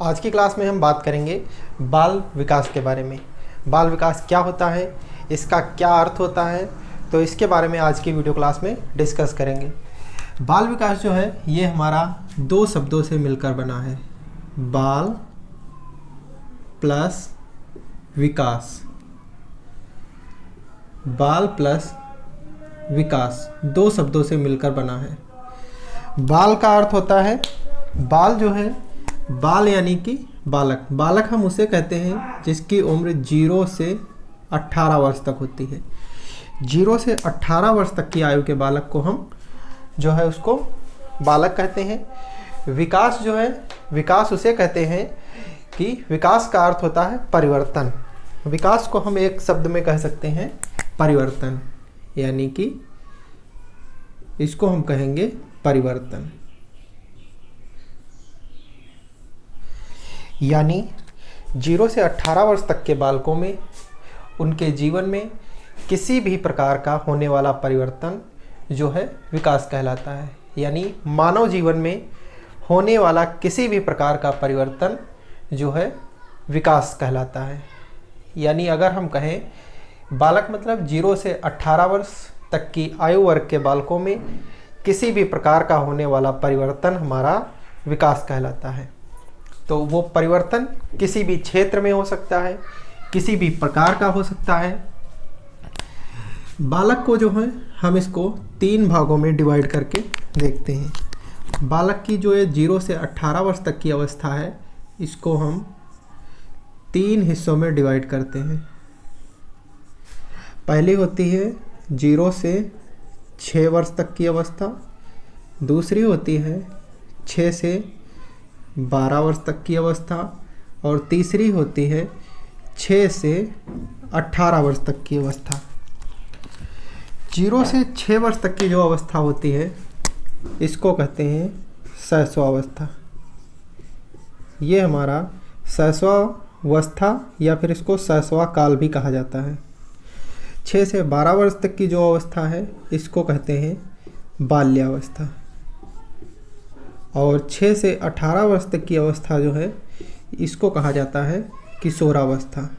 आज की क्लास में हम बात करेंगे बाल विकास के बारे में। बाल विकास क्या होता है, इसका क्या अर्थ होता है, तो इसके बारे में आज की वीडियो क्लास में डिस्कस करेंगे। बाल विकास जो है ये हमारा दो शब्दों से मिलकर बना है, बाल प्लस विकास। बाल प्लस विकास दो शब्दों से मिलकर बना है। बाल का अर्थ होता है, बाल जो है, बाल यानी कि बालक। बालक हम उसे कहते हैं जिसकी उम्र 0 से 18 वर्ष तक होती है। 0 से 18 वर्ष तक की आयु के बालक को हम जो है उसको बालक कहते हैं। विकास जो है, विकास उसे कहते हैं कि विकास का अर्थ होता है परिवर्तन। विकास को हम एक शब्द में कह सकते हैं परिवर्तन, यानी कि इसको हम कहेंगे परिवर्तन। यानी 0 से 18 वर्ष तक के बालकों में उनके जीवन में किसी भी प्रकार का होने वाला परिवर्तन जो है विकास कहलाता है। यानी मानव जीवन में होने वाला किसी भी प्रकार का परिवर्तन जो है विकास कहलाता है। यानी अगर हम कहें बालक मतलब 0 से 18 वर्ष तक की आयु वर्ग के बालकों में किसी भी प्रकार का होने वाला परिवर्तन हमारा विकास कहलाता है। तो वो परिवर्तन किसी भी क्षेत्र में हो सकता है, किसी भी प्रकार का हो सकता है। बालक को जो है हम इसको 3 भागों में डिवाइड करके देखते हैं। बालक की जो ये 0 से 18 वर्ष तक की अवस्था है, इसको हम 3 हिस्सों में डिवाइड करते हैं। पहली होती है 0 से 6 वर्ष तक की अवस्था, दूसरी होती है 6 से 12 वर्ष तक की अवस्था, और तीसरी होती है 6 से 18 वर्ष तक की अवस्था। 0 से 6 वर्ष तक की जो अवस्था होती है इसको कहते हैं शैशवावस्था। ये हमारा शैशवावस्था या फिर इसको शैशवा काल भी कहा जाता है। 6 से 12 वर्ष तक की जो अवस्था है इसको कहते हैं बाल्यावस्था, और 6 से 18 वर्ष तक की अवस्था जो है इसको कहा जाता है किशोरावस्था।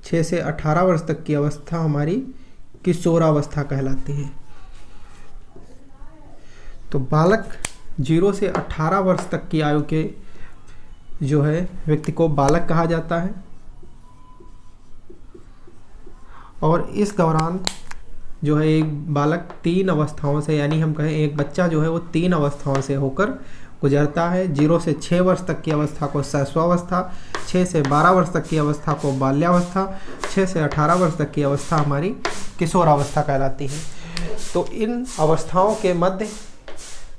6 से 18 वर्ष तक की अवस्था हमारी किशोरावस्था कहलाती है। तो बालक 0 से 18 वर्ष तक की आयु के जो है व्यक्ति को बालक कहा जाता है, और इस दौरान जो है एक बालक 3 अवस्थाओं से, यानी हम कहें एक बच्चा जो है वो 3 अवस्थाओं से होकर गुजरता है। 0 से 6 वर्ष तक की अवस्था को शैशवावस्था, 6 से 12 वर्ष तक की अवस्था को बाल्यावस्था, 6 से 18 वर्ष तक की अवस्था हमारी किशोरावस्था कहलाती है। तो इन अवस्थाओं के मध्य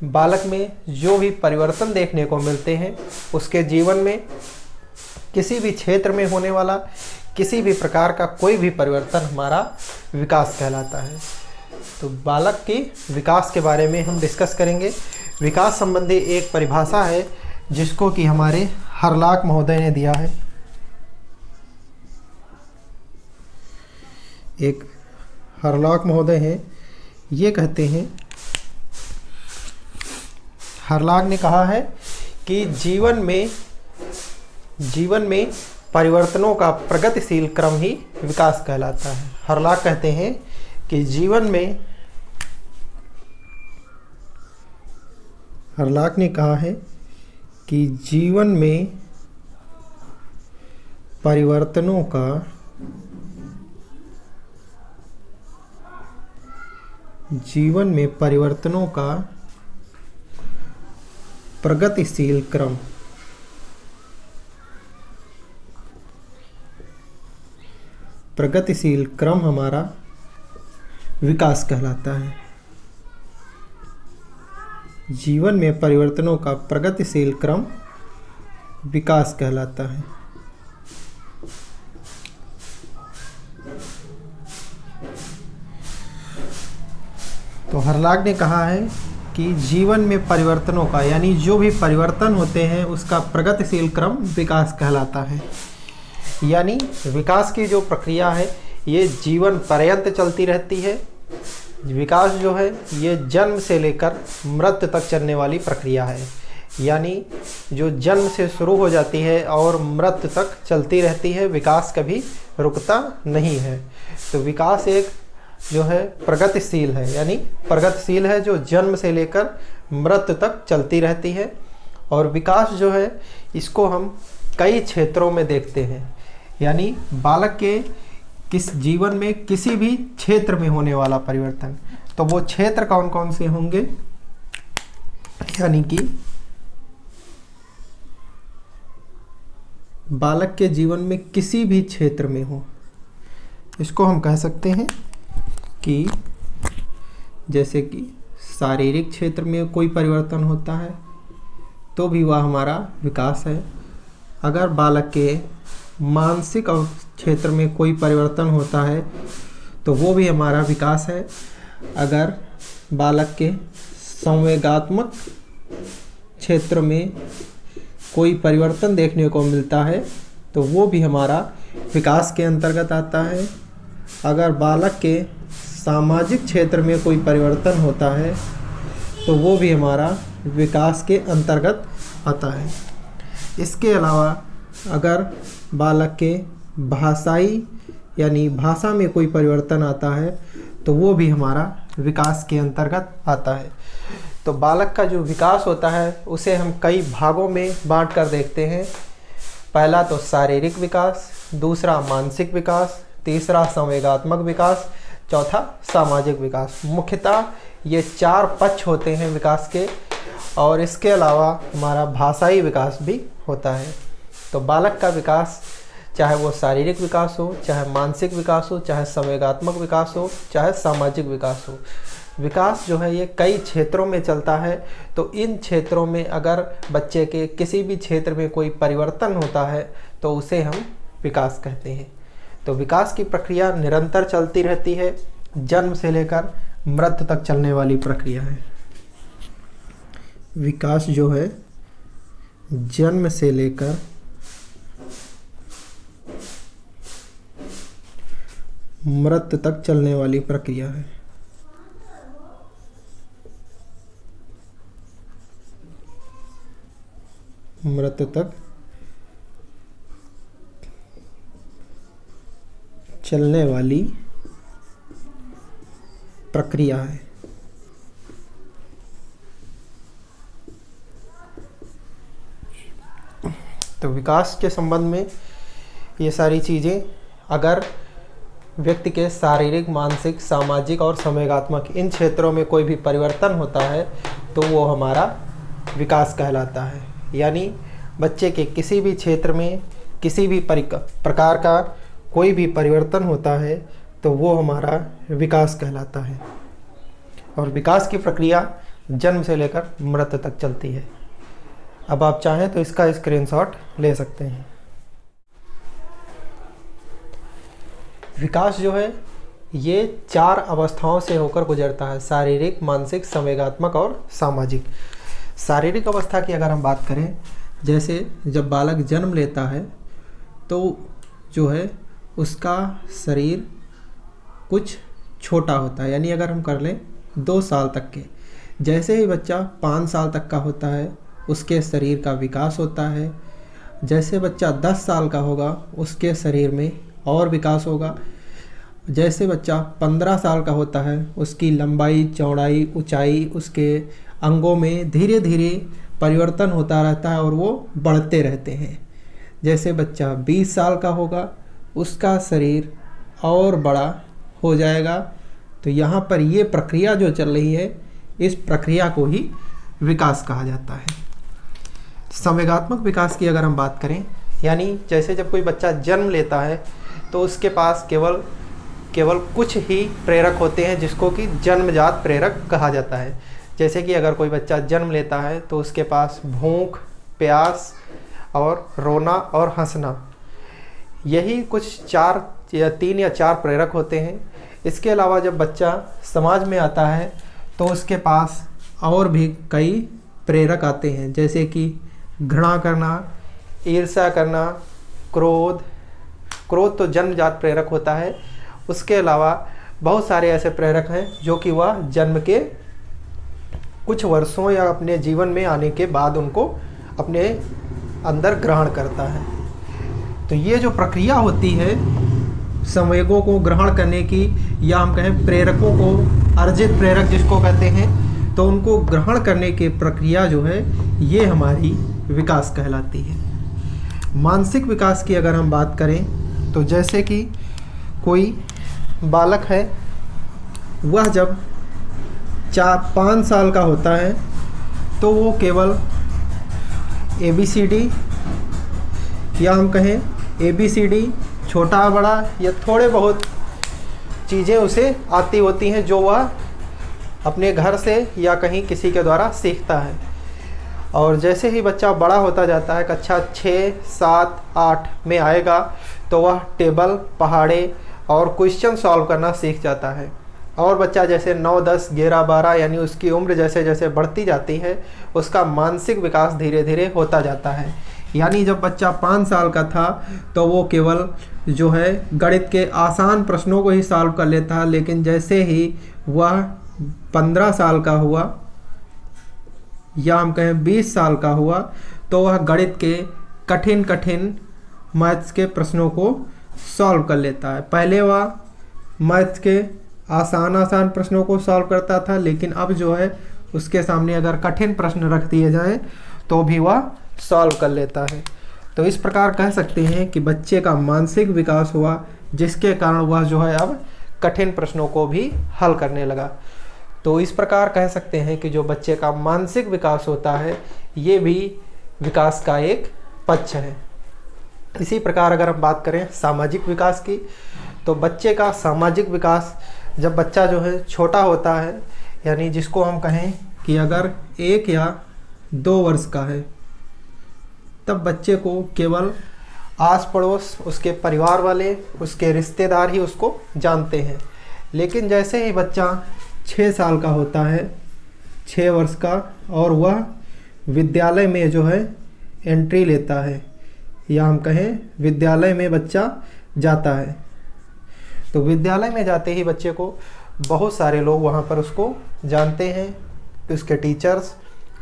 बालक में जो भी परिवर्तन देखने को मिलते हैं, उसके जीवन में किसी भी क्षेत्र में होने वाला किसी भी प्रकार का कोई भी परिवर्तन हमारा विकास कहलाता है। तो बालक के विकास के बारे में हम डिस्कस करेंगे। विकास संबंधी एक परिभाषा है जिसको कि हमारे हरलाक महोदय ने दिया है। एक हरलाक महोदय हैं, ये कहते हैं, हरलाक ने कहा है कि जीवन में परिवर्तनों का प्रगतिशील क्रम ही विकास कहलाता है। हरलाक कहते हैं कि हरलाक ने कहा है कि जीवन में परिवर्तनों का प्रगतिशील क्रम हमारा विकास कहलाता है। जीवन में परिवर्तनों का प्रगतिशील क्रम विकास कहलाता है। तो हरलाक ने कहा है कि जीवन में परिवर्तनों का, यानी जो भी परिवर्तन होते हैं उसका प्रगतिशील क्रम विकास कहलाता है। यानी विकास की जो प्रक्रिया है ये जीवन पर्यंत चलती रहती है। विकास जो है ये जन्म से लेकर मृत्यु तक चलने वाली प्रक्रिया है। यानी जो जन्म से शुरू हो जाती है और मृत्यु तक चलती रहती है, विकास कभी रुकता नहीं है। तो विकास एक जो है प्रगतिशील है, यानी प्रगतिशील है जो जन्म से लेकर मृत्यु तक चलती रहती है। और विकास जो है इसको हम कई क्षेत्रों में देखते हैं, यानी बालक के किस जीवन में किसी भी क्षेत्र में होने वाला परिवर्तन। तो वो क्षेत्र कौन कौन से होंगे, यानी कि बालक के जीवन में किसी भी क्षेत्र में हो, इसको हम कह सकते हैं कि जैसे कि शारीरिक क्षेत्र में कोई परिवर्तन होता है तो भी वह हमारा विकास है। अगर बालक के मानसिक क्षेत्र में कोई परिवर्तन होता है तो वो भी हमारा विकास है। अगर बालक के संवेगात्मक क्षेत्र में कोई परिवर्तन देखने को मिलता है तो वो भी हमारा विकास के अंतर्गत आता है। अगर बालक के सामाजिक क्षेत्र में कोई परिवर्तन होता है तो वो भी हमारा विकास के अंतर्गत आता है। इसके अलावा अगर बालक के भाषाई यानी भाषा में कोई परिवर्तन आता है तो वो भी हमारा विकास के अंतर्गत आता है। तो बालक का जो विकास होता है उसे हम कई भागों में बांट कर देखते हैं। पहला तो शारीरिक विकास, दूसरा मानसिक विकास, तीसरा संवेगात्मक विकास, चौथा सामाजिक विकास। मुख्यतः ये 4 पक्ष होते हैं विकास के, और इसके अलावा हमारा भाषाई विकास भी होता है। तो बालक का विकास, चाहे वो शारीरिक विकास हो, चाहे मानसिक विकास हो, चाहे संवेगात्मक विकास हो, चाहे सामाजिक विकास हो, विकास जो है ये कई क्षेत्रों में चलता है। तो इन क्षेत्रों में अगर बच्चे के किसी भी क्षेत्र में कोई परिवर्तन होता है तो उसे हम विकास कहते हैं। तो विकास की प्रक्रिया निरंतर चलती रहती है, जन्म से लेकर मृत्यु तक चलने वाली प्रक्रिया है। विकास जो है जन्म से लेकर मृत्यु तक चलने वाली प्रक्रिया है। मृत्यु तक चलने वाली प्रक्रिया है। तो विकास के संबंध में ये सारी चीज़ें, अगर व्यक्ति के शारीरिक, मानसिक, सामाजिक और संवेगात्मक इन क्षेत्रों में कोई भी परिवर्तन होता है तो वो हमारा विकास कहलाता है। यानी बच्चे के किसी भी क्षेत्र में किसी भी प्रकार का कोई भी परिवर्तन होता है तो वो हमारा विकास कहलाता है। और विकास की प्रक्रिया जन्म से लेकर मृत्यु तक चलती है। अब आप चाहें तो इसका स्क्रीनशॉट ले सकते हैं। विकास जो है ये 4 अवस्थाओं से होकर गुजरता है, शारीरिक, मानसिक, संवेगात्मक और सामाजिक। शारीरिक अवस्था की अगर हम बात करें, जैसे जब बालक जन्म लेता है तो जो है उसका शरीर कुछ छोटा होता है, यानी अगर हम कर लें 2 साल तक के, जैसे ही बच्चा 5 साल तक का होता है उसके शरीर का विकास होता है। जैसे बच्चा 10 साल का होगा उसके शरीर में और विकास होगा। जैसे बच्चा 15 साल का होता है उसकी लंबाई, चौड़ाई, ऊंचाई, उसके अंगों में धीरे धीरे परिवर्तन होता रहता है और वो बढ़ते रहते हैं। जैसे बच्चा 20 साल का होगा उसका शरीर और बड़ा हो जाएगा। तो यहाँ पर ये प्रक्रिया जो चल रही है इस प्रक्रिया को ही विकास कहा जाता है। संवेगात्मक विकास की अगर हम बात करें, यानी जैसे जब कोई बच्चा जन्म लेता है तो उसके पास केवल कुछ ही प्रेरक होते हैं जिसको कि जन्मजात प्रेरक कहा जाता है। जैसे कि अगर कोई बच्चा जन्म लेता है तो उसके पास भूख, प्यास और रोना और हंसना, यही कुछ 3 या 4 प्रेरक होते हैं। इसके अलावा जब बच्चा समाज में आता है तो उसके पास और भी कई प्रेरक आते हैं, जैसे कि घृणा करना, ईर्ष्या करना, क्रोध तो जन्मजात प्रेरक होता है। उसके अलावा बहुत सारे ऐसे प्रेरक हैं जो कि वह जन्म के कुछ वर्षों या अपने जीवन में आने के बाद उनको अपने अंदर ग्रहण करता है। तो ये जो प्रक्रिया होती है संवेगों को ग्रहण करने की, या हम कहें प्रेरकों को, अर्जित प्रेरक जिसको कहते हैं, तो उनको ग्रहण करने की प्रक्रिया जो है ये हमारी विकास कहलाती है। मानसिक विकास की अगर हम बात करें तो जैसे कि कोई बालक है, वह जब 4-5 साल का होता है तो वो केवल ABCD, या हम कहें ABCD छोटा बड़ा या थोड़े बहुत चीज़ें उसे आती होती हैं जो वह अपने घर से या कहीं किसी के द्वारा सीखता है। और जैसे ही बच्चा बड़ा होता जाता है, कक्षा 6, 7, 8 में आएगा, तो वह टेबल, पहाड़े और क्वेश्चन सॉल्व करना सीख जाता है। और बच्चा जैसे 9, 10, 11, 12 यानी उसकी उम्र जैसे जैसे बढ़ती जाती है, उसका मानसिक विकास धीरे धीरे होता जाता है। यानी जब बच्चा 5 साल का था तो वो केवल जो है गणित के आसान प्रश्नों को ही सॉल्व कर लेता है, लेकिन जैसे ही वह 15 साल का हुआ या हम कहें 20 साल का हुआ, तो वह गणित के कठिन कठिन मैथ्स के प्रश्नों को सॉल्व कर लेता है। पहले वह मैथ्स के आसान आसान प्रश्नों को सॉल्व करता था, लेकिन अब जो है उसके सामने अगर कठिन प्रश्न रख दिए जाएं तो भी वह सॉल्व कर लेता है। तो इस प्रकार कह सकते हैं कि बच्चे का मानसिक विकास हुआ, जिसके कारण वह जो है अब कठिन प्रश्नों को भी हल करने लगा। तो इस प्रकार कह सकते हैं कि जो बच्चे का मानसिक विकास होता है ये भी विकास का एक पक्ष है। इसी प्रकार अगर हम बात करें सामाजिक विकास की, तो बच्चे का सामाजिक विकास जब बच्चा जो है छोटा होता है, यानी जिसको हम कहें कि अगर 1 या 2 वर्ष का है, तब बच्चे को केवल आस पड़ोस, उसके परिवार वाले, उसके रिश्तेदार ही उसको जानते हैं। लेकिन जैसे ही बच्चा 6 साल का होता है, 6 वर्ष का, और वह विद्यालय में जो है एंट्री लेता है, या हम कहें विद्यालय में बच्चा जाता है, तो विद्यालय में जाते ही बच्चे को बहुत सारे लोग वहाँ पर उसको जानते हैं, उसके टीचर्स,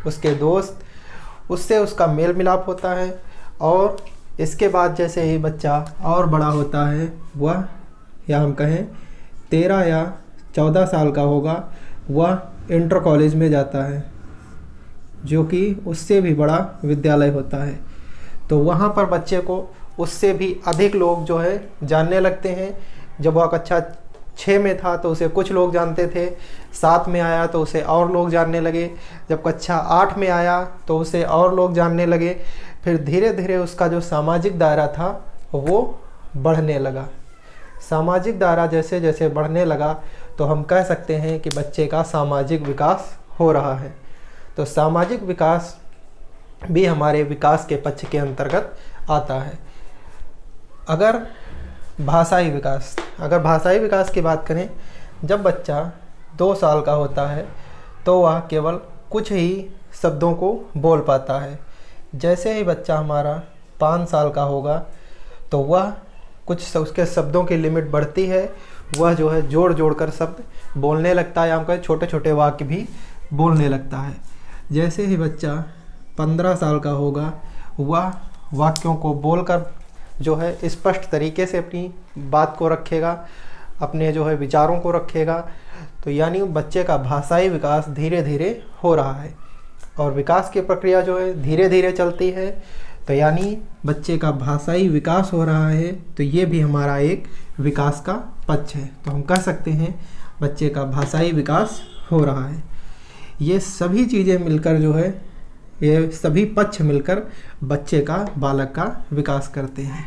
उसके दोस्त, उससे उसका मेल मिलाप होता है। और इसके बाद जैसे ही बच्चा और बड़ा होता है, वह या हम कहें 13 या 14 साल का होगा, वह इंटर कॉलेज में जाता है, जो कि उससे भी बड़ा विद्यालय होता है। तो वहाँ पर बच्चे को उससे भी अधिक लोग जो है जानने लगते हैं। जब वह कक्षा 6 में था तो उसे कुछ लोग जानते थे, 7 में आया तो उसे और लोग जानने लगे, जब कक्षा 8 में आया तो उसे और लोग जानने लगे। फिर धीरे धीरे उसका जो सामाजिक दायरा था वो बढ़ने लगा। सामाजिक दायरा जैसे जैसे बढ़ने लगा तो हम कह सकते हैं कि बच्चे का सामाजिक विकास हो रहा है। तो सामाजिक विकास भी हमारे विकास के पक्ष के अंतर्गत आता है। अगर भाषाई विकास की बात करें, जब बच्चा 2 साल का होता है तो वह केवल कुछ ही शब्दों को बोल पाता है। जैसे ही बच्चा हमारा 5 साल का होगा तो वह कुछ उसके शब्दों की लिमिट बढ़ती है, वह जो है जोड़ जोड़ कर शब्द बोलने लगता है, या हम कहें छोटे छोटे वाक्य भी बोलने लगता है। जैसे ही बच्चा 15 साल का होगा, वह वाक्यों को बोलकर जो है स्पष्ट तरीके से अपनी बात को रखेगा, अपने जो है विचारों को रखेगा। तो यानी बच्चे का भाषाई विकास धीरे धीरे हो रहा है, और विकास की प्रक्रिया जो है धीरे धीरे चलती है। तो यानी बच्चे का भाषाई विकास हो रहा है, तो ये भी हमारा एक विकास का पक्ष है। तो हम कह सकते हैं बच्चे का भाषाई विकास हो रहा है। ये सभी चीज़ें मिलकर जो है, ये सभी पक्ष मिलकर बच्चे का, बालक का विकास करते हैं।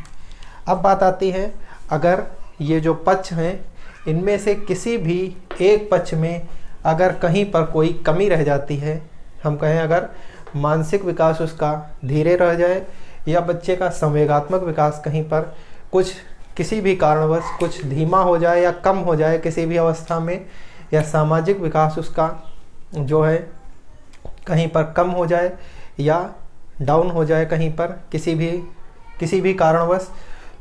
अब बात आती है, अगर ये जो पक्ष हैं इनमें से किसी भी एक पक्ष में अगर कहीं पर कोई कमी रह जाती है, हम कहें अगर मानसिक विकास उसका धीरे रह जाए, या बच्चे का संवेगात्मक विकास कहीं पर कुछ किसी भी कारणवश कुछ धीमा हो जाए या कम हो जाए किसी भी अवस्था में, या सामाजिक विकास उसका जो है कहीं पर कम हो जाए या डाउन हो जाए कहीं पर किसी भी कारणवश,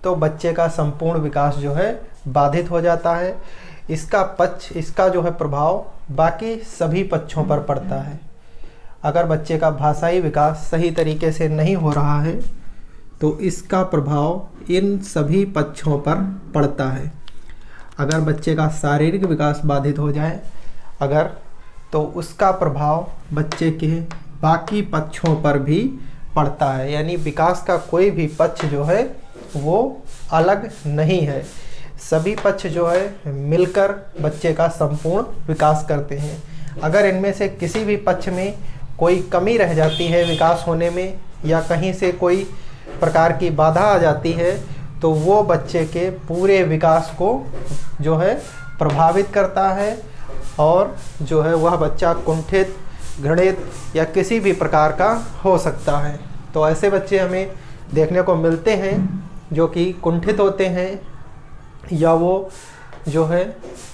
तो बच्चे का संपूर्ण विकास जो है बाधित हो जाता है। इसका जो है प्रभाव बाकी सभी पक्षों पर पड़ता है। अगर बच्चे का भाषाई विकास सही तरीके से नहीं हो रहा है तो इसका प्रभाव इन सभी पक्षों पर पड़ता है। अगर बच्चे का शारीरिक विकास बाधित हो जाए अगर, तो उसका प्रभाव बच्चे के बाकी पक्षों पर भी पड़ता है। यानी विकास का कोई भी पक्ष जो है वो अलग नहीं है, सभी पक्ष जो है मिलकर बच्चे का संपूर्ण विकास करते हैं। अगर इनमें से किसी भी पक्ष में कोई कमी रह जाती है विकास होने में, या कहीं से कोई प्रकार की बाधा आ जाती है, तो वो बच्चे के पूरे विकास को जो है प्रभावित करता है और जो है वह बच्चा कुंठित, घृणित या किसी भी प्रकार का हो सकता है। तो ऐसे बच्चे हमें देखने को मिलते हैं जो कि कुंठित होते हैं, या वो जो है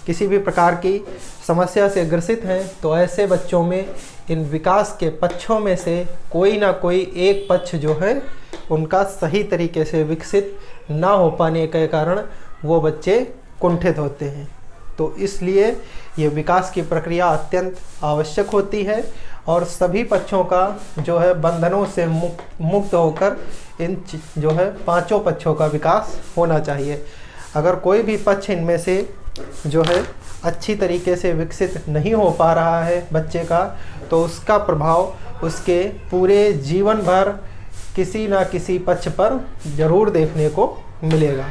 किसी भी प्रकार की समस्या से ग्रसित हैं। तो ऐसे बच्चों में इन विकास के पक्षों में से कोई ना कोई एक पक्ष जो है उनका सही तरीके से विकसित ना हो पाने के कारण वो बच्चे कुंठित होते हैं। तो इसलिए ये विकास की प्रक्रिया अत्यंत आवश्यक होती है और सभी पक्षों का जो है बंधनों से मुक्त होकर इन जो है पांचों पक्षों का विकास होना चाहिए। अगर कोई भी पक्ष इनमें से जो है अच्छी तरीके से विकसित नहीं हो पा रहा है बच्चे का, तो उसका प्रभाव उसके पूरे जीवन भर किसी ना किसी पक्ष पर ज़रूर देखने को मिलेगा।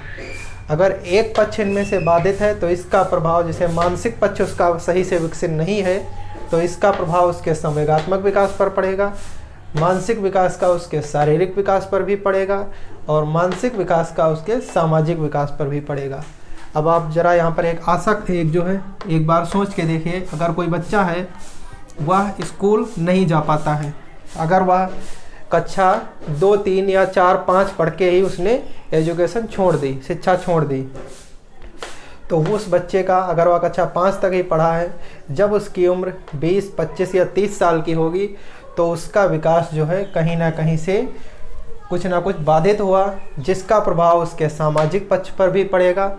अगर एक पक्ष इनमें से बाधित है तो इसका प्रभाव, जैसे मानसिक पक्ष उसका सही से विकसित नहीं है, तो इसका प्रभाव उसके संवेगात्मक विकास पर पड़ेगा, मानसिक विकास का उसके शारीरिक विकास पर भी पड़ेगा और मानसिक विकास का उसके सामाजिक विकास पर भी पड़ेगा। अब आप जरा यहाँ पर एक जो है एक बार सोच के देखिए, अगर कोई बच्चा है वह स्कूल नहीं जा पाता है, अगर वह कक्षा 2, 3 या 4, 5 पढ़ के ही उसने एजुकेशन छोड़ दी, शिक्षा छोड़ दी, तो उस बच्चे का अगर वह कक्षा 5 तक ही पढ़ा है, जब उसकी उम्र 20, 25 या 30 साल की होगी तो उसका विकास जो है कहीं ना कहीं से कुछ ना कुछ बाधित हुआ, जिसका प्रभाव उसके सामाजिक पक्ष पर भी पड़ेगा,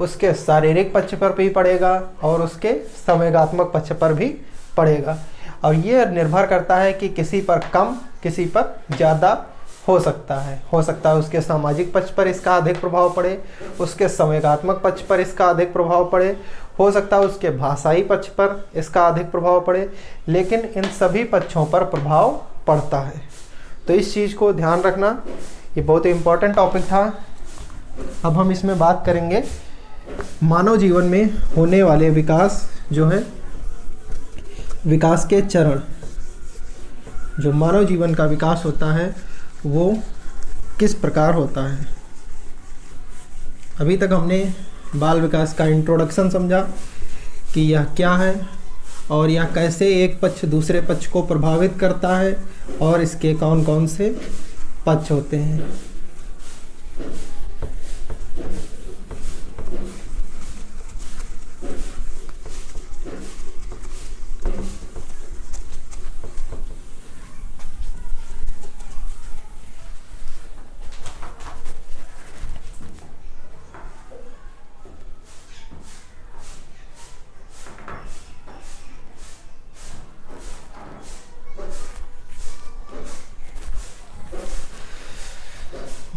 उसके शारीरिक पक्ष पर भी पड़ेगा और उसके संवेगात्मक पक्ष पर भी पड़ेगा। और ये निर्भर करता है कि किसी पर कम, किसी पर ज़्यादा हो सकता है उसके सामाजिक पक्ष पर इसका अधिक प्रभाव पड़े, उसके संवेगात्मक पक्ष पर इसका अधिक प्रभाव पड़े, हो सकता है उसके भाषाई पक्ष पर इसका अधिक प्रभाव पड़े, लेकिन इन सभी पक्षों पर प्रभाव पड़ता है। तो इस चीज़ को ध्यान रखना, ये बहुत ही इम्पोर्टेंट टॉपिक था। अब हम इसमें बात करेंगे मानव जीवन में होने वाले विकास जो है, विकास के चरण। जो मानव जीवन का विकास होता है वो किस प्रकार होता है। अभी तक हमने बाल विकास का इंट्रोडक्शन समझा कि यह क्या है और यह कैसे एक पक्ष दूसरे पक्ष को प्रभावित करता है और इसके कौन कौन से पक्ष होते हैं।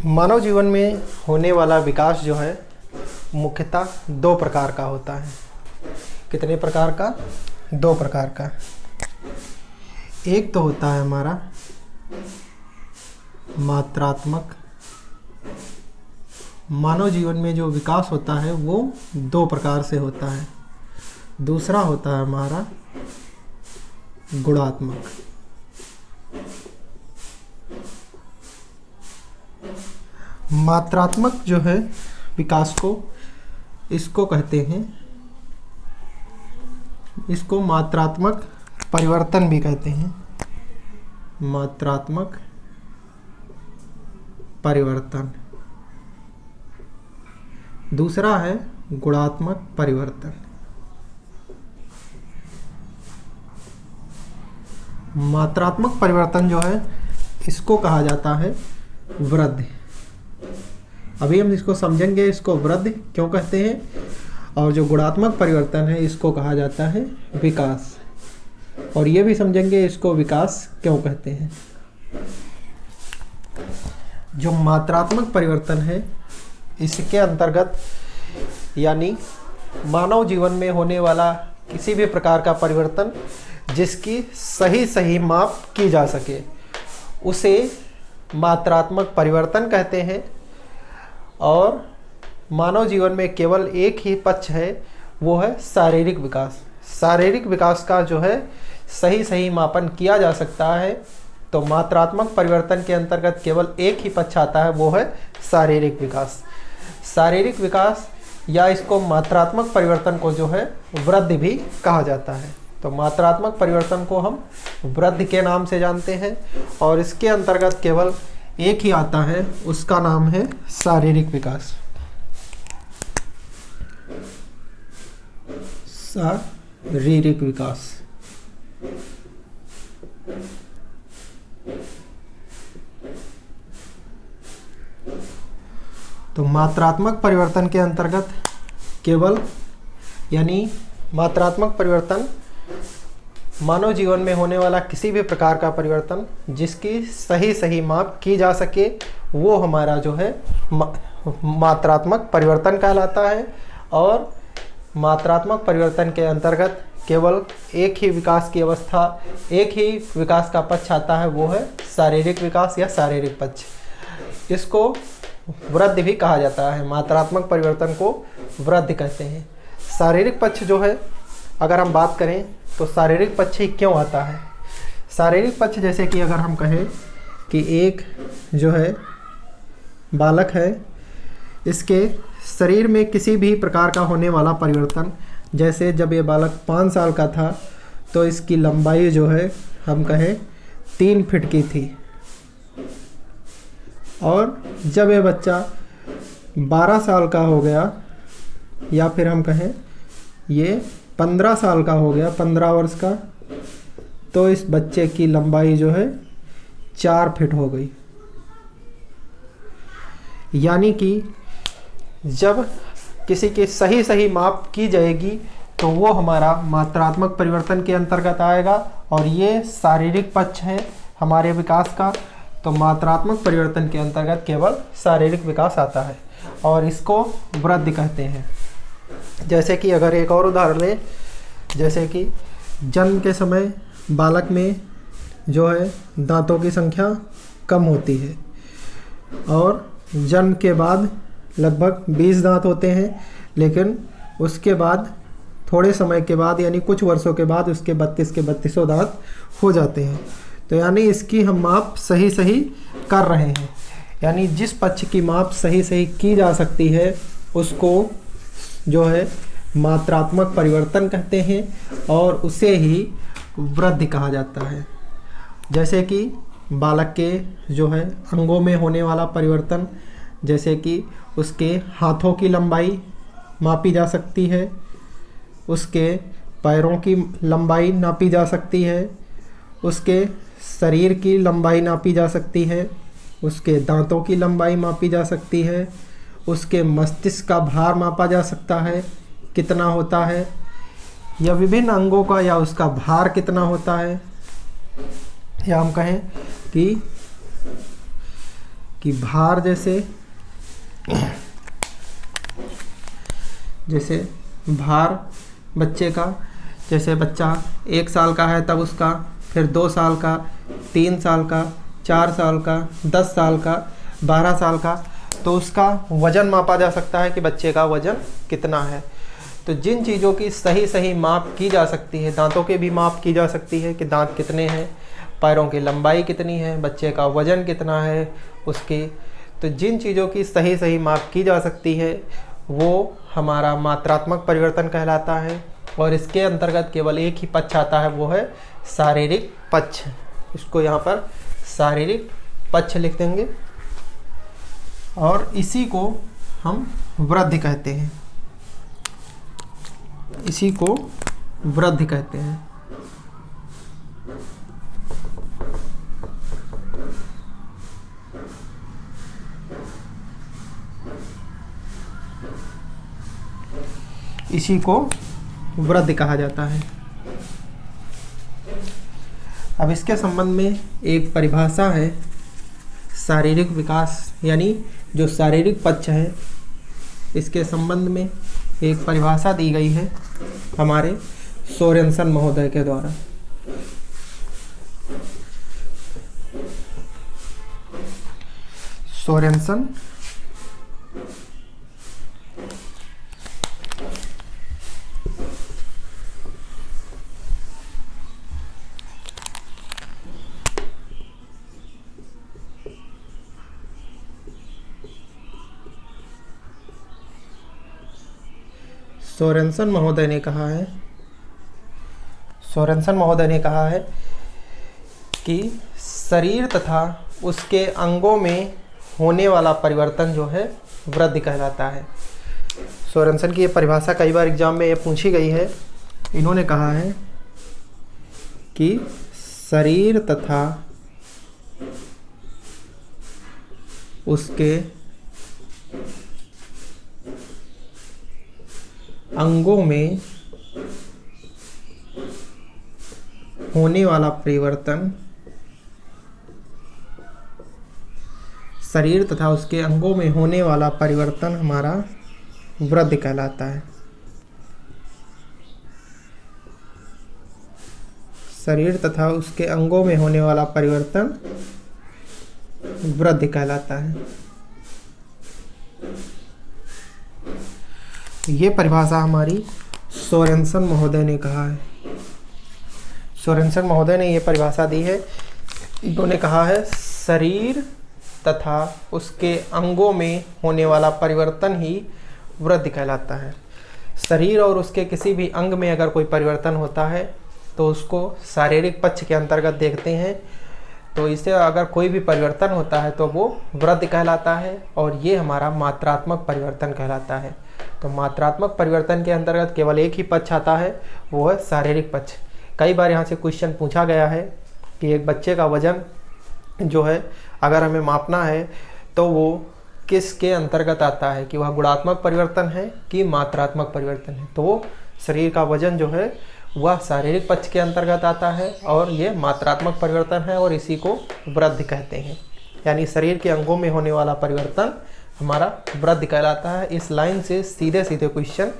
मानव जीवन में होने वाला विकास जो है मुख्यतः 2 प्रकार का होता है। कितने प्रकार का? 2 प्रकार का। एक तो होता है हमारा मात्रात्मक। मानव जीवन में जो विकास होता है वो 2 प्रकार से होता है। दूसरा होता है हमारा गुणात्मक। मात्रात्मक जो है विकास को, इसको कहते हैं, इसको मात्रात्मक परिवर्तन भी कहते हैं। मात्रात्मक परिवर्तन। दूसरा है गुणात्मक परिवर्तन। मात्रात्मक परिवर्तन जो है इसको कहा जाता है वृद्धि। अभी हम इसको समझेंगे, इसको वृद्धि क्यों कहते हैं, और जो गुणात्मक परिवर्तन है इसको कहा जाता है विकास। और ये भी समझेंगे इसको विकास क्यों कहते हैं। जो मात्रात्मक परिवर्तन है, इसके अंतर्गत यानी मानव जीवन में होने वाला किसी भी प्रकार का परिवर्तन जिसकी सही सही माप की जा सके, उसे मात्रात्मक परिवर्तन कहते हैं। और मानव जीवन में केवल एक ही पक्ष है, वो है शारीरिक विकास। शारीरिक विकास का जो है सही सही मापन किया जा सकता है, तो मात्रात्मक परिवर्तन के अंतर्गत केवल एक ही पक्ष आता है, वो है शारीरिक विकास। शारीरिक विकास या इसको मात्रात्मक परिवर्तन को जो है वृद्धि भी कहा जाता है। तो मात्रात्मक परिवर्तन को हम वृद्धि के नाम से जानते हैं, और इसके अंतर्गत केवल एक ही आता है, उसका नाम है शारीरिक विकास। शारीरिक विकास। तो मात्रात्मक परिवर्तन के अंतर्गत केवल यानी मात्रात्मक परिवर्तन मानव जीवन में होने वाला किसी भी प्रकार का परिवर्तन जिसकी सही सही माप की जा सके, वो हमारा जो है मात्रात्मक परिवर्तन कहलाता है। और मात्रात्मक परिवर्तन के अंतर्गत केवल एक ही विकास की अवस्था, एक ही विकास का पक्ष आता है, वो है शारीरिक विकास या शारीरिक पक्ष। इसको वृद्धि भी कहा जाता है। मात्रात्मक परिवर्तन को वृद्धि कहते हैं। शारीरिक पक्ष जो है, अगर हम बात करें तो शारीरिक पक्ष ही क्यों आता है। शारीरिक पक्ष जैसे कि अगर हम कहें कि एक जो है बालक है, इसके शरीर में किसी भी प्रकार का होने वाला परिवर्तन, जैसे जब ये बालक 5 साल का था तो इसकी लंबाई जो है हम कहें 3 फीट की थी, और जब ये बच्चा 12 साल का हो गया, या फिर हम कहें ये 15 साल का हो गया, 15 वर्ष का, तो इस बच्चे की लंबाई जो है 4 फीट हो गई। यानी कि जब किसी की सही सही माप की जाएगी तो वो हमारा मात्रात्मक परिवर्तन के अंतर्गत आएगा, और ये शारीरिक पक्ष है हमारे विकास का। तो मात्रात्मक परिवर्तन के अंतर्गत केवल शारीरिक विकास आता है, और इसको वृद्धि कहते हैं। जैसे कि अगर एक और उदाहरण लें, जैसे कि जन्म के समय बालक में जो है दांतों की संख्या कम होती है, और जन्म के बाद लगभग 20 दांत होते हैं, लेकिन उसके बाद थोड़े समय के बाद यानी कुछ वर्षों के बाद उसके 32 के 32 दांत हो जाते हैं। तो यानी इसकी हम माप सही सही कर रहे हैं। यानी जिस पक्ष की माप सही सही की जा सकती है उसको जो है मात्रात्मक परिवर्तन कहते हैं, और उसे ही वृद्धि कहा जाता है। जैसे कि बालक के जो है अंगों में होने वाला परिवर्तन, जैसे कि उसके हाथों की लंबाई मापी जा सकती है, उसके पैरों की लंबाई नापी जा सकती है, उसके शरीर की लंबाई नापी जा सकती है, उसके दांतों की लंबाई मापी जा सकती है, उसके मस्तिष्क का भार मापा जा सकता है कितना होता है, या विभिन्न अंगों का या उसका भार कितना होता है, या हम कहें कि भार जैसे भार बच्चे का, जैसे बच्चा 1 साल का है तब उसका, फिर 2 साल का, 3 साल का, 4 साल का, 10 साल का, 12 साल का, तो उसका वज़न मापा जा सकता है कि बच्चे का वज़न कितना है। तो जिन चीज़ों की सही सही माप की जा सकती है, दांतों के भी माप की जा सकती है कि दांत कितने हैं, पैरों की लंबाई कितनी है, बच्चे का वज़न कितना है उसकी, तो जिन चीज़ों की सही सही माप की जा सकती है वो हमारा मात्रात्मक परिवर्तन कहलाता है। और इसके अंतर्गत केवल एक ही पक्ष आता है, वो है शारीरिक पक्ष। इसको यहाँ पर शारीरिक पक्ष लिख देंगे, और इसी को हम वृद्धि कहते हैं, इसी को वृद्धि कहते हैं। इसी को वृद्धि कहा जाता है। अब इसके संबंध में एक परिभाषा है शारीरिक विकास, यानी जो शारीरिक पक्ष है, इसके संबंध में एक परिभाषा दी गई है हमारे सोरेनसन महोदय के द्वारा। सोरेनसन महोदय ने कहा है कि शरीर तथा उसके अंगों में होने वाला परिवर्तन जो है वृद्धि कहलाता है। सोरेनसन की ये परिभाषा कई बार एग्जाम में ये पूछी गई है। इन्होंने कहा है कि शरीर तथा उसके अंगों में होने वाला परिवर्तन, शरीर तथा उसके अंगों में होने वाला परिवर्तन हमारा वृद्धि कहलाता है। शरीर तथा उसके अंगों में होने वाला परिवर्तन वृद्धि कहलाता है। ये परिभाषा हमारी सोरेनसन महोदय ने कहा है। सोरेनसन महोदय ने ये परिभाषा दी है। इन्होंने कहा है शरीर तथा उसके अंगों में होने वाला परिवर्तन ही वृद्धि कहलाता है। शरीर और उसके किसी भी अंग में अगर कोई परिवर्तन होता है तो उसको शारीरिक पक्ष के अंतर्गत देखते हैं। तो इससे अगर कोई भी परिवर्तन होता है तो वो वृद्धि कहलाता है, और ये हमारा मात्रात्मक परिवर्तन कहलाता है। तो मात्रात्मक परिवर्तन के अंतर्गत केवल एक ही पक्ष आता है, वो है शारीरिक पक्ष। कई बार यहाँ से क्वेश्चन पूछा गया है कि एक बच्चे का वजन जो है अगर हमें मापना है तो वो किसके अंतर्गत आता है, कि वह गुणात्मक परिवर्तन है कि मात्रात्मक परिवर्तन है। तो वो शरीर का वजन जो है वह शारीरिक पक्ष के अंतर्गत आता है, और ये मात्रात्मक परिवर्तन है, और इसी को वृद्धि कहते हैं। यानी शरीर के अंगों में होने वाला परिवर्तन हमारा वृद्धि कहलाता है। इस लाइन से सीधे सीधे क्वेश्चन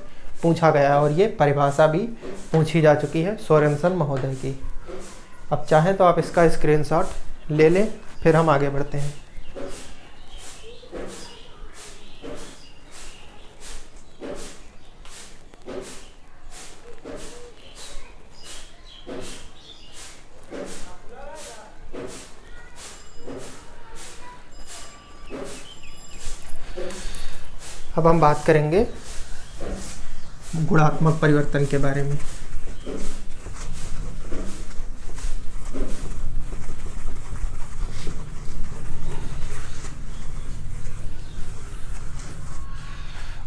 पूछा गया है, और ये परिभाषा भी पूछी जा चुकी है सोरेनसन महोदय की। अब चाहें तो आप इसका स्क्रीनशॉट ले लें, फिर हम आगे बढ़ते हैं। अब हम बात करेंगे गुणात्मक परिवर्तन के बारे में।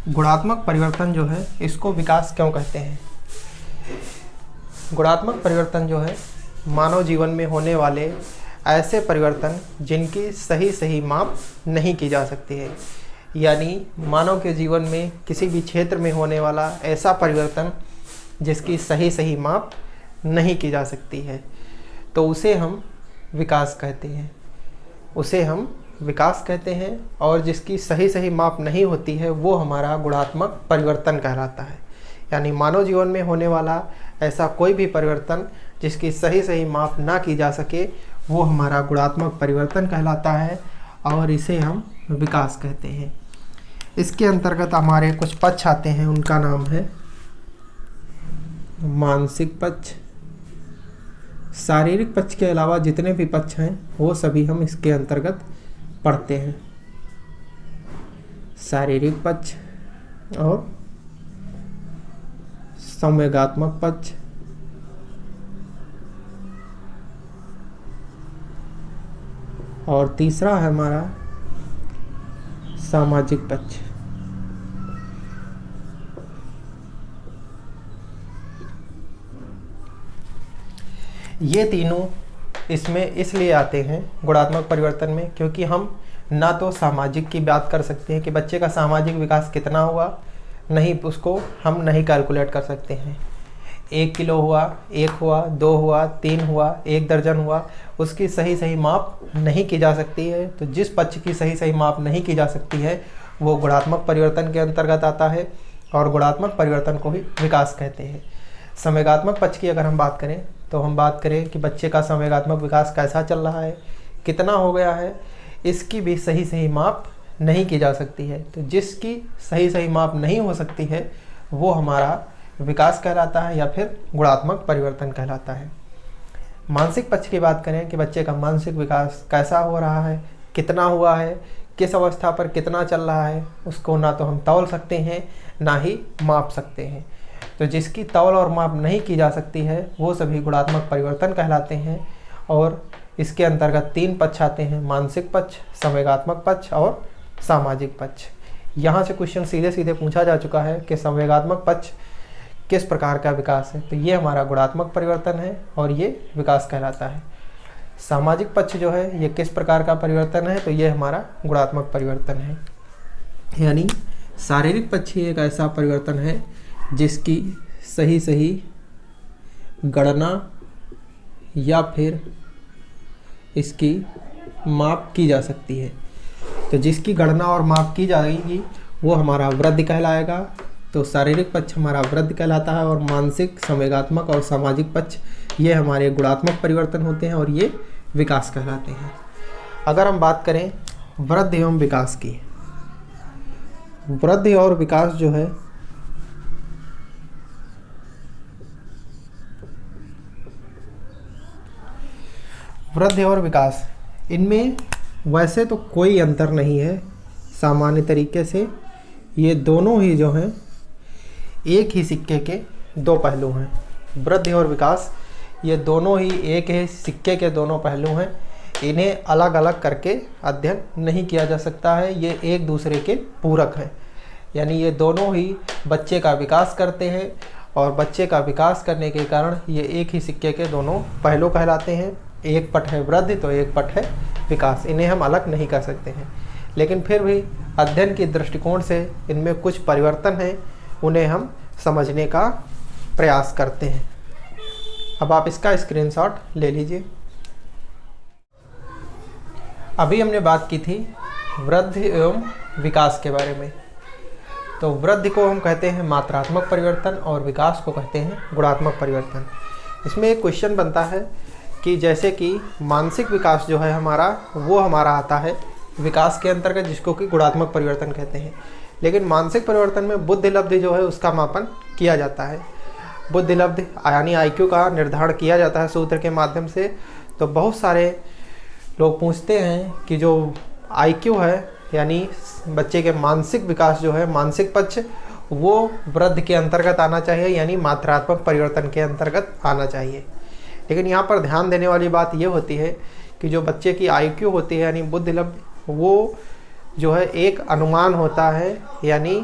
गुणात्मक परिवर्तन जो है इसको विकास क्यों कहते हैं? गुणात्मक परिवर्तन जो है मानव जीवन में होने वाले ऐसे परिवर्तन जिनकी सही माप नहीं की जा सकती है। यानी मानव के जीवन में किसी भी क्षेत्र में होने वाला ऐसा परिवर्तन जिसकी सही माप नहीं की जा सकती है, तो उसे हम विकास कहते हैं। और जिसकी सही माप नहीं होती है वो हमारा गुणात्मक परिवर्तन कहलाता है। यानी मानव जीवन में होने वाला ऐसा कोई भी परिवर्तन जिसकी सही माप ना की जा सके वो हमारा गुणात्मक परिवर्तन कहलाता है, और इसे हम विकास कहते हैं। इसके अंतर्गत हमारे कुछ पक्ष आते हैं, उनका नाम है मानसिक पक्ष। शारीरिक पक्ष के अलावा जितने भी पक्ष हैं वो सभी हम इसके अंतर्गत पढ़ते हैं। शारीरिक पक्ष और संवेगात्मक पक्ष और तीसरा है हमारा सामाजिक पक्ष। ये तीनों इसमें इसलिए आते हैं गुणात्मक परिवर्तन में क्योंकि हम ना तो सामाजिक की बात कर सकते हैं कि बच्चे का सामाजिक विकास कितना हुआ, नहीं, उसको हम नहीं कैलकुलेट कर सकते हैं। 1 किलो हुआ, 1 हुआ, 2 हुआ, 3 हुआ, 1 दर्जन हुआ, उसकी सही सही माप नहीं की जा सकती है। तो जिस पक्ष की सही सही माप नहीं की जा सकती है वो गुणात्मक परिवर्तन के अंतर्गत आता है, और गुणात्मक परिवर्तन को ही विकास कहते हैं। संवेगात्मक पक्ष की अगर हम बात करें तो हम बात करें कि बच्चे का संवेगात्मक विकास कैसा चल रहा है, कितना हो गया है, इसकी भी सही सही माप नहीं की जा सकती है। तो जिसकी सही सही माप नहीं हो सकती है वो हमारा विकास कहलाता है या फिर गुणात्मक परिवर्तन कहलाता है। मानसिक पक्ष की बात करें कि बच्चे का मानसिक विकास कैसा हो रहा है, कितना हुआ है, किस अवस्था पर कितना चल रहा है, उसको ना तो हम तौल सकते हैं ना ही माप सकते हैं। तो जिसकी तौल और माप नहीं की जा सकती है वो सभी गुणात्मक परिवर्तन कहलाते हैं। और इसके अंतर्गत 3 पक्ष आते हैं, मानसिक पक्ष, संवेगात्मक पक्ष और सामाजिक पक्ष। यहाँ से क्वेश्चन सीधे सीधे पूछा जा चुका है कि संवेगात्मक पक्ष किस प्रकार का विकास है, तो ये हमारा गुणात्मक परिवर्तन है और ये विकास कहलाता है। सामाजिक पक्ष जो है ये किस प्रकार का परिवर्तन है, तो ये हमारा गुणात्मक परिवर्तन है। यानी शारीरिक पक्ष ही एक ऐसा परिवर्तन है जिसकी सही सही गणना या फिर इसकी माप की जा सकती है। तो जिसकी गणना और माप की जाएगी वो हमारा वृद्धि कहलाएगा। तो शारीरिक पक्ष हमारा वृद्धि कहलाता है, और मानसिक, संवेगात्मक और सामाजिक पक्ष ये हमारे गुणात्मक परिवर्तन होते हैं और ये विकास कहलाते हैं। अगर हम बात करें वृद्धि एवं विकास की, वृद्धि और विकास जो है वृद्धि और विकास, इनमें वैसे तो कोई अंतर नहीं है। सामान्य तरीके से ये दोनों ही जो हैं एक ही सिक्के के 2 पहलू हैं। वृद्धि और विकास ये दोनों ही एक ही सिक्के के दोनों पहलू हैं। इन्हें अलग अलग करके अध्ययन नहीं किया जा सकता है, ये एक दूसरे के पूरक हैं। यानी ये दोनों ही बच्चे का विकास करते हैं, और बच्चे का विकास करने के कारण ये एक ही सिक्के के दोनों पहलू कहलाते हैं। एक पट है वृद्धि तो एक पट है विकास, इन्हें हम अलग नहीं कर सकते हैं। लेकिन फिर भी अध्ययन के दृष्टिकोण से इनमें कुछ परिवर्तन हैं, उन्हें हम समझने का प्रयास करते हैं। अब आप इसका स्क्रीनशॉट ले लीजिए। अभी हमने बात की थी वृद्धि एवं विकास के बारे में। तो वृद्धि को हम कहते हैं मात्रात्मक परिवर्तन और विकास को कहते हैं गुणात्मक परिवर्तन। इसमें एक क्वेश्चन बनता है कि जैसे कि मानसिक विकास जो है हमारा, वो हमारा आता है विकास के अंतर्गत, जिसको कि गुणात्मक परिवर्तन कहते हैं। लेकिन मानसिक परिवर्तन में बुद्धि लब्धि जो है उसका मापन किया जाता है। बुद्धि लब्धि यानी IQ का निर्धारण किया जाता है सूत्र के माध्यम से। तो बहुत सारे लोग पूछते हैं कि जो IQ है यानी बच्चे के मानसिक विकास जो है, मानसिक पक्ष, वो वृद्धि के अंतर्गत आना चाहिए, यानी मात्रात्मक परिवर्तन के अंतर्गत आना चाहिए। लेकिन यहाँ पर ध्यान देने वाली बात ये होती है कि जो बच्चे की IQ होती है यानी बुद्धि लब्धि, वो जो है एक अनुमान होता है, यानी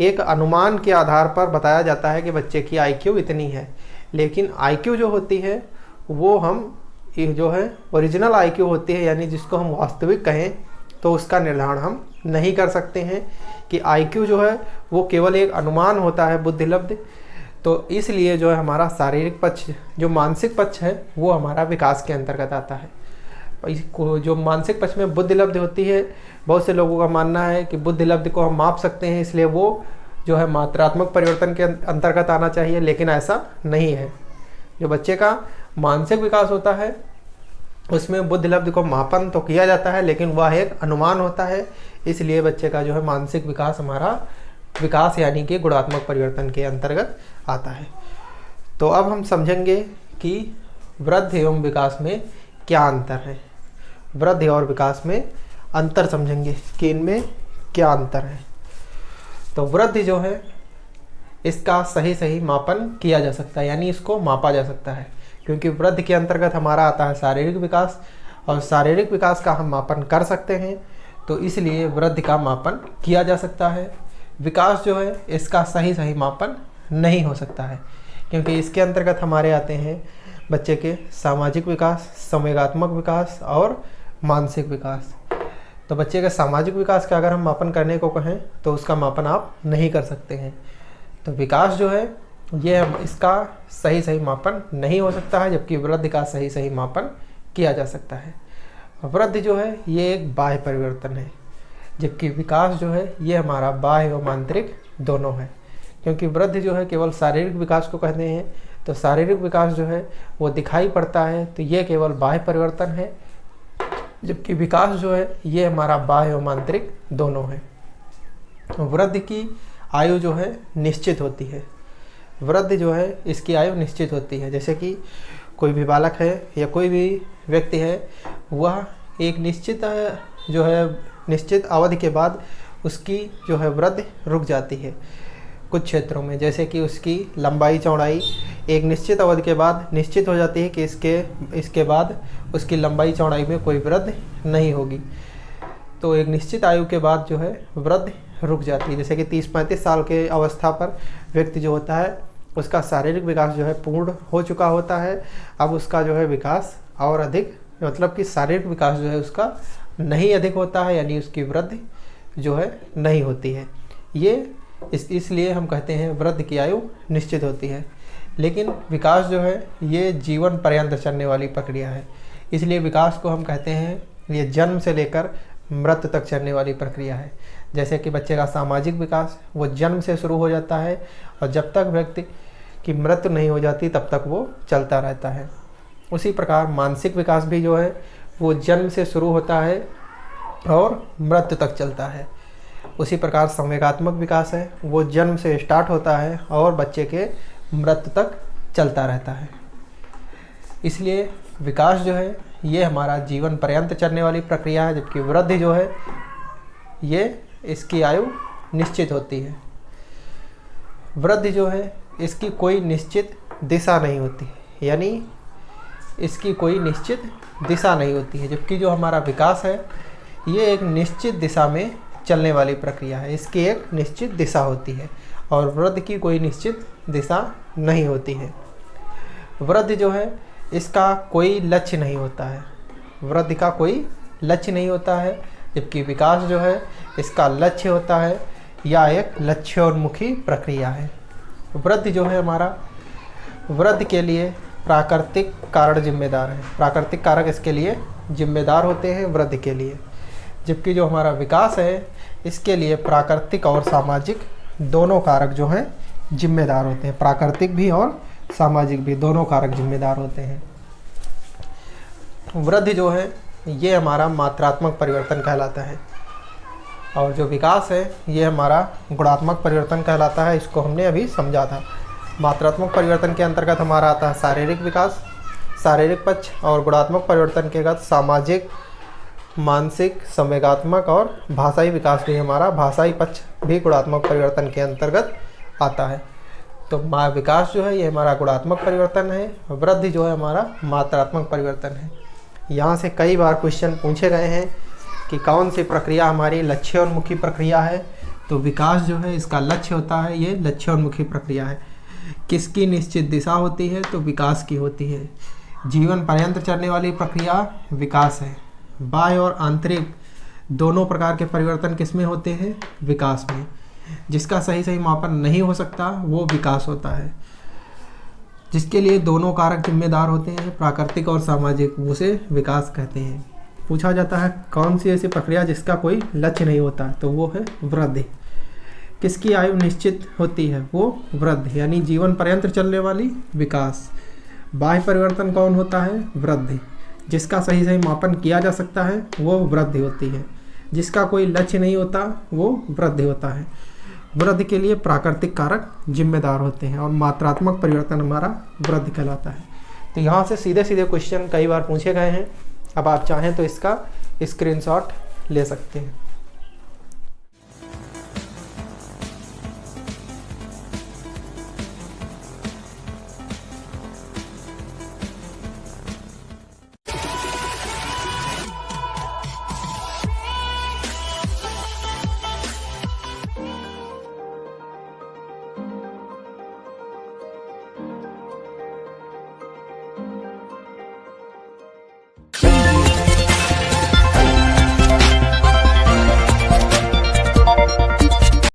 एक अनुमान के आधार पर बताया जाता है कि बच्चे की IQ इतनी है। लेकिन IQ जो होती है वो हम जो है ओरिजिनल IQ होती है, यानी जिसको हम वास्तविक कहें तो उसका निर्धारण हम नहीं कर सकते हैं कि IQ जो है वो केवल एक अनुमान होता है बुद्धि लब्धि। तो इसलिए जो है हमारा शारीरिक पक्ष, जो मानसिक पक्ष है, वो हमारा विकास के अंतर्गत आता है। इसको जो मानसिक पक्ष में बुद्धि लब्धि होती है, बहुत से लोगों का मानना है कि बुद्धि लब्धि को हम माप सकते हैं, इसलिए वो जो है मात्रात्मक परिवर्तन के अंतर्गत आना चाहिए। लेकिन ऐसा नहीं है। जो बच्चे का मानसिक विकास होता है उसमें बुद्धि लब्धि को मापन तो किया जाता है, लेकिन वह एक अनुमान होता है। इसलिए बच्चे का जो है मानसिक विकास हमारा विकास यानी कि गुणात्मक परिवर्तन के अंतर्गत आता है। तो अब हम समझेंगे कि वृद्धि एवं विकास में क्या अंतर है। वृद्धि और विकास में अंतर समझेंगे कि इनमें क्या अंतर है। तो वृद्धि जो है इसका सही सही मापन किया जा सकता है, यानी इसको मापा जा सकता है, क्योंकि वृद्धि के अंतर्गत हमारा आता है शारीरिक विकास, और शारीरिक विकास का हम मापन कर सकते हैं। तो इसलिए वृद्धि का मापन किया जा सकता है। विकास जो है इसका सही सही मापन नहीं हो सकता है, क्योंकि इसके अंतर्गत हमारे आते हैं बच्चे के सामाजिक विकास, संवेगात्मक विकास और मानसिक विकास। तो बच्चे के सामाजिक विकास का अगर हम मापन करने को कहें तो उसका मापन आप नहीं कर सकते हैं। तो विकास जो है ये इसका सही मापन नहीं हो सकता है, जबकि वृद्धि का सही मापन किया जा सकता है। वृद्धि जो है ये एक बाह्य परिवर्तन है, जबकि विकास जो है ये हमारा बाह्य एवं आंतरिक दोनों है। क्योंकि वृद्धि जो है केवल शारीरिक विकास को कहते हैं, तो शारीरिक विकास जो है वो दिखाई पड़ता है, तो ये केवल बाह्य परिवर्तन है, जबकि विकास जो है ये हमारा बाह्य एवं आंतरिक दोनों है। वृद्धि की आयु जो है निश्चित होती है। वृद्धि जो है इसकी आयु निश्चित होती है। जैसे कि कोई भी बालक है या कोई भी व्यक्ति है, वह एक निश्चित जो है निश्चित अवधि के बाद उसकी जो है वृद्धि रुक जाती है कुछ क्षेत्रों में। जैसे कि उसकी लंबाई चौड़ाई एक निश्चित अवधि के बाद निश्चित हो जाती है कि इसके बाद उसकी लंबाई चौड़ाई में कोई वृद्धि नहीं होगी, तो एक निश्चित आयु के बाद जो है वृद्धि रुक जाती है। जैसे कि 30-35 साल के अवस्था पर व्यक्ति जो होता है उसका शारीरिक विकास जो है पूर्ण हो चुका होता है। अब उसका जो है विकास और अधिक, मतलब कि शारीरिक विकास जो है उसका नहीं अधिक होता है, यानी उसकी वृद्धि जो है नहीं होती है। ये इसलिए हम कहते हैं वृद्धि की आयु निश्चित होती है। लेकिन विकास जो है ये जीवन पर्यंत चलने वाली प्रक्रिया है, इसलिए विकास को हम कहते हैं ये जन्म से लेकर मृत्यु तक चलने वाली प्रक्रिया है। जैसे कि बच्चे का सामाजिक विकास वो जन्म से शुरू हो जाता है और जब तक व्यक्ति की मृत्यु नहीं हो जाती तब तक वो चलता रहता है। उसी प्रकार मानसिक विकास भी जो है वो जन्म से शुरू होता है और मृत्यु तक चलता है। उसी प्रकार संवेगात्मक विकास है वो जन्म से स्टार्ट होता है और बच्चे के मृत्यु तक चलता रहता है। इसलिए विकास जो है ये हमारा जीवन पर्यंत चलने वाली प्रक्रिया है, जबकि वृद्धि जो है ये इसकी आयु निश्चित होती है। वृद्धि जो है इसकी कोई निश्चित दिशा नहीं होती, यानी इसकी कोई निश्चित दिशा नहीं होती है, जबकि जो हमारा विकास है ये एक निश्चित दिशा में चलने वाली प्रक्रिया है। इसकी एक निश्चित दिशा होती है और वृद्धि की कोई निश्चित दिशा नहीं होती है। वृद्धि जो है इसका कोई लक्ष्य नहीं होता है, वृद्धि का कोई लक्ष्य नहीं होता है, जबकि विकास जो है इसका लक्ष्य होता है या एक लक्ष्योन्मुखी प्रक्रिया है। वृद्धि जो है हमारा, वृद्धि के लिए प्राकृतिक कारण जिम्मेदार है, प्राकृतिक कारक इसके लिए जिम्मेदार होते हैं वृद्धि के लिए, जबकि जो हमारा विकास है इसके लिए प्राकृतिक और सामाजिक दोनों कारक जो हैं जिम्मेदार होते हैं। प्राकृतिक भी और सामाजिक भी दोनों कारक जिम्मेदार होते हैं। वृद्धि जो है ये हमारा मात्रात्मक परिवर्तन कहलाता है और जो विकास है ये हमारा गुणात्मक परिवर्तन कहलाता है। इसको हमने अभी समझा था। मात्रात्मक परिवर्तन के अंतर्गत हमारा आता है शारीरिक विकास, शारीरिक पक्ष, और गुणात्मक परिवर्तन के अंतर्गत सामाजिक, मानसिक, संवेगात्मक और भाषाई विकास भी हमारा, भाषाई पक्ष भी गुणात्मक परिवर्तन के अंतर्गत आता है। तो विकास जो है ये हमारा गुणात्मक परिवर्तन है, वृद्धि जो है हमारा मात्रात्मक परिवर्तन है। यहाँ से कई बार क्वेश्चन पूछे गए हैं कि कौन सी प्रक्रिया हमारी लक्ष्योन्मुखी प्रक्रिया है, तो विकास जो है इसका लक्ष्य होता है, ये लक्ष्योन्मुखी प्रक्रिया है। किसकी निश्चित दिशा होती है, तो विकास की होती है। जीवन पर्यंत चलने वाली प्रक्रिया विकास है। बाह्य और आंतरिक दोनों प्रकार के परिवर्तन किसमें होते हैं, विकास में। जिसका सही मापन नहीं हो सकता वो विकास होता है, जिसके लिए दोनों कारक जिम्मेदार होते हैं, प्राकृतिक और सामाजिक, उसे विकास कहते हैं। पूछा जाता है कौन सी ऐसी प्रक्रिया जिसका कोई लक्ष्य नहीं होता, तो वो है वृद्धि। किसकी आयु निश्चित होती है, वो वृद्धि, यानी जीवन पर्यंत चलने वाली विकास। बाह्य परिवर्तन कौन होता है, वृद्धि। जिसका सही मापन किया जा सकता है वो वृद्धि होती है। जिसका कोई लक्ष्य नहीं होता वो वृद्धि होता है। वृद्धि के लिए प्राकृतिक कारक जिम्मेदार होते हैं और मात्रात्मक परिवर्तन हमारा वृद्धि कहलाता है। तो यहाँ से सीधे सीधे क्वेश्चन कई बार पूछे गए हैं। अब आप चाहें तो इसका स्क्रीनशॉट ले सकते हैं।